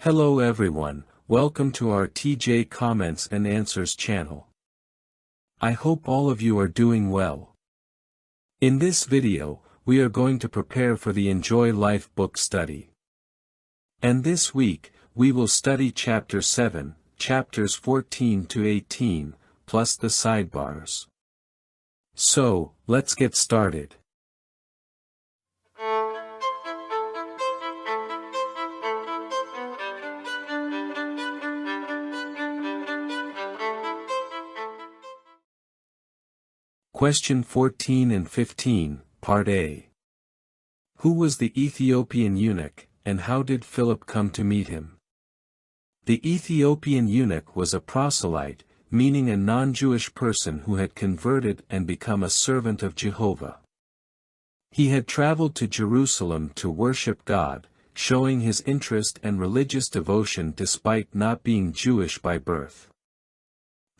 Hello everyone, welcome to our TJ Comments and Answers channel. I hope all of you are doing well. In this video, we are going to prepare for the Enjoy Life book study. And this week, we will study Chapter 7, chapters 14 to 18, plus the sidebars. So, let's get started. Question 14 and 15, Part A. Who was the Ethiopian eunuch, and how did Philip come to meet him? The Ethiopian eunuch was a proselyte, meaning a non-Jewish person who had converted and become a servant of Jehovah. He had traveled to Jerusalem to worship God, showing his interest and religious devotion despite not being Jewish by birth.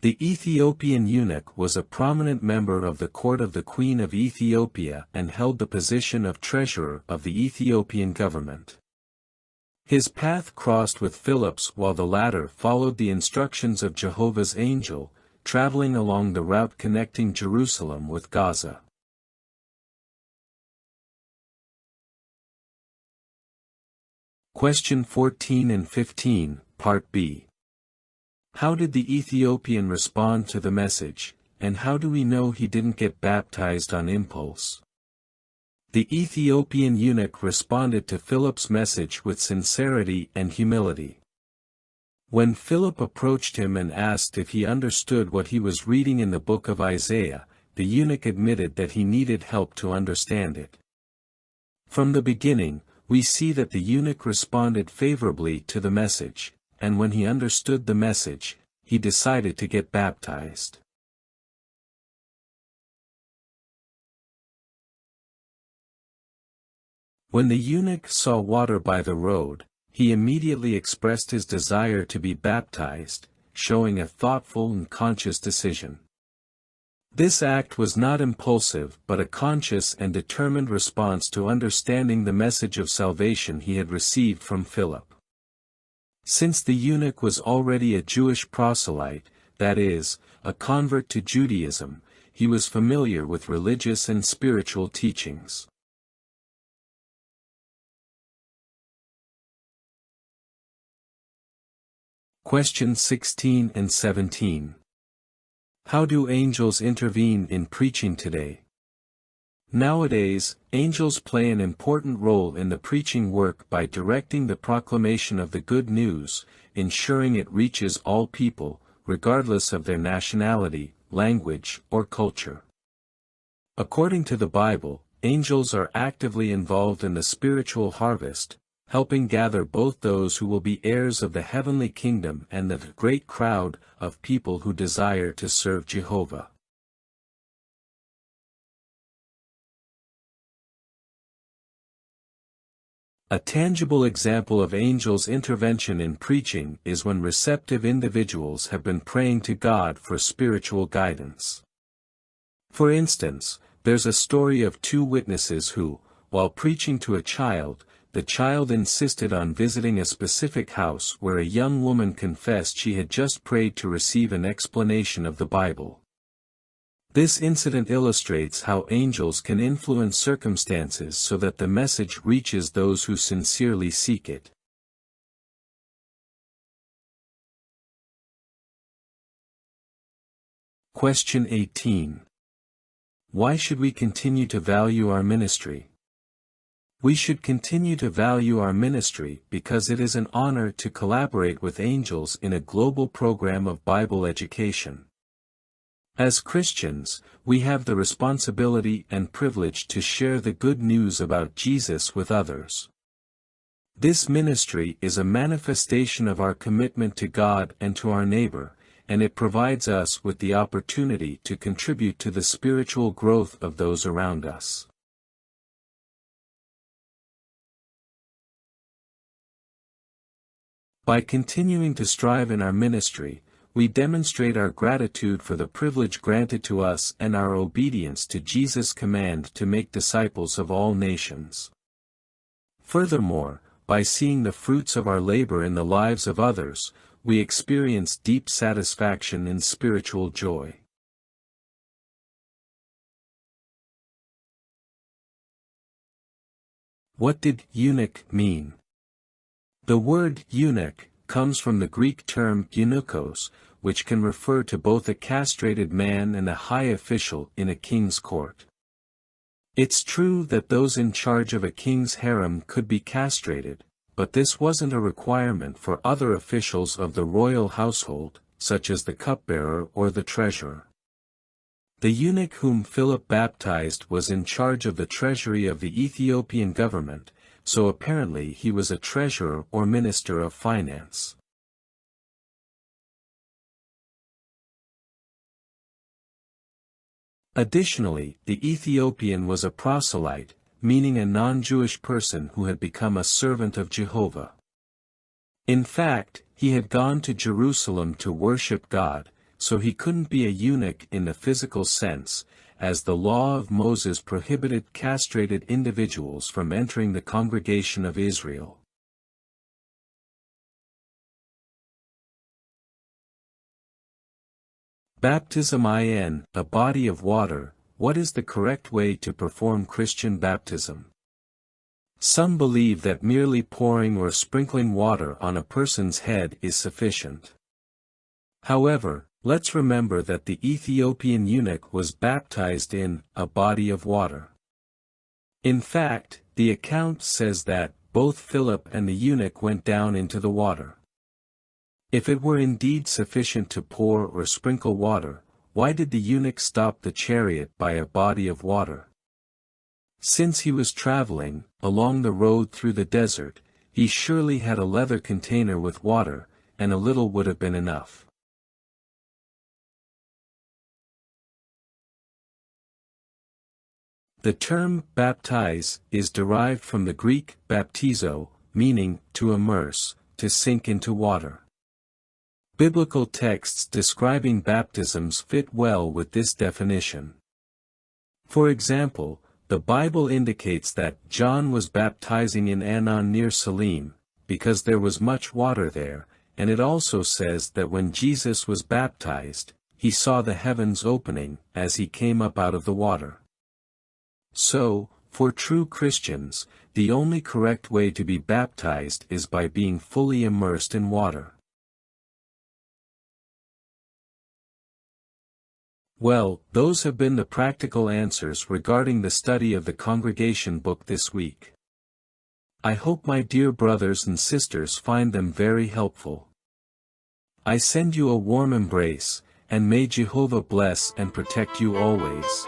The Ethiopian eunuch was a prominent member of the court of the Queen of Ethiopia and held the position of treasurer of the Ethiopian government. His path crossed with Philip's while the latter followed the instructions of Jehovah's angel, traveling along the route connecting Jerusalem with Gaza. Question 14 and 15, Part B. How did the Ethiopian respond to the message, and how do we know he didn't get baptized on impulse? The Ethiopian eunuch responded to Philip's message with sincerity and humility. When Philip approached him and asked if he understood what he was reading in the book of Isaiah, the eunuch admitted that he needed help to understand it. From the beginning, we see that the eunuch responded favorably to the message, and when he understood the message, he decided to get baptized. When the eunuch saw water by the road, he immediately expressed his desire to be baptized, showing a thoughtful and conscious decision. This act was not impulsive but a conscious and determined response to understanding the message of salvation he had received from Philip. Since the eunuch was already a Jewish proselyte, that is, a convert to Judaism, he was familiar with religious and spiritual teachings. Questions 16 and 17. How do angels intervene in preaching today? Nowadays, angels play an important role in the preaching work by directing the proclamation of the good news, ensuring it reaches all people, regardless of their nationality, language, or culture. According to the Bible, angels are actively involved in the spiritual harvest, helping gather both those who will be heirs of the heavenly kingdom and the great crowd of people who desire to serve Jehovah. A tangible example of angels' intervention in preaching is when receptive individuals have been praying to God for spiritual guidance. For instance, there's a story of two witnesses who, while preaching to a child, the child insisted on visiting a specific house where a young woman confessed she had just prayed to receive an explanation of the Bible. This incident illustrates how angels can influence circumstances so that the message reaches those who sincerely seek it. Question 18. Why should we continue to value our ministry? We should continue to value our ministry because it is an honor to collaborate with angels in a global program of Bible education. As Christians, we have the responsibility and privilege to share the good news about Jesus with others. This ministry is a manifestation of our commitment to God and to our neighbor, and it provides us with the opportunity to contribute to the spiritual growth of those around us. By continuing to strive in our ministry, we demonstrate our gratitude for the privilege granted to us and our obedience to Jesus' command to make disciples of all nations. Furthermore, by seeing the fruits of our labor in the lives of others, we experience deep satisfaction and spiritual joy. What did eunuch mean? The word eunuch comes from the Greek term eunuchos, which can refer to both a castrated man and a high official in a king's court. It's true that those in charge of a king's harem could be castrated, but this wasn't a requirement for other officials of the royal household, such as the cupbearer or the treasurer. The eunuch whom Philip baptized was in charge of the treasury of the Ethiopian government, so apparently he was a treasurer or minister of finance. Additionally, the Ethiopian was a proselyte, meaning a non-Jewish person who had become a servant of Jehovah. In fact, he had gone to Jerusalem to worship God, so he couldn't be a eunuch in the physical sense, as the law of Moses prohibited castrated individuals from entering the congregation of Israel. Baptism in a body of water. What is the correct way to perform Christian baptism? Some believe that merely pouring or sprinkling water on a person's head is sufficient. However, let's remember that the Ethiopian eunuch was baptized in a body of water. In fact, the account says that both Philip and the eunuch went down into the water. If it were indeed sufficient to pour or sprinkle water, why did the eunuch stop the chariot by a body of water? Since he was traveling along the road through the desert, he surely had a leather container with water, and a little would have been enough. The term baptize is derived from the Greek baptizo, meaning to immerse, to sink into water. Biblical texts describing baptisms fit well with this definition. For example, the Bible indicates that John was baptizing in Aenon near Salim, because there was much water there, and it also says that when Jesus was baptized, he saw the heavens opening as he came up out of the water. So, for true Christians, the only correct way to be baptized is by being fully immersed in water. Well, those have been the practical answers regarding the study of the Congregation book this week. I hope my dear brothers and sisters find them very helpful. I send you a warm embrace, and may Jehovah bless and protect you always.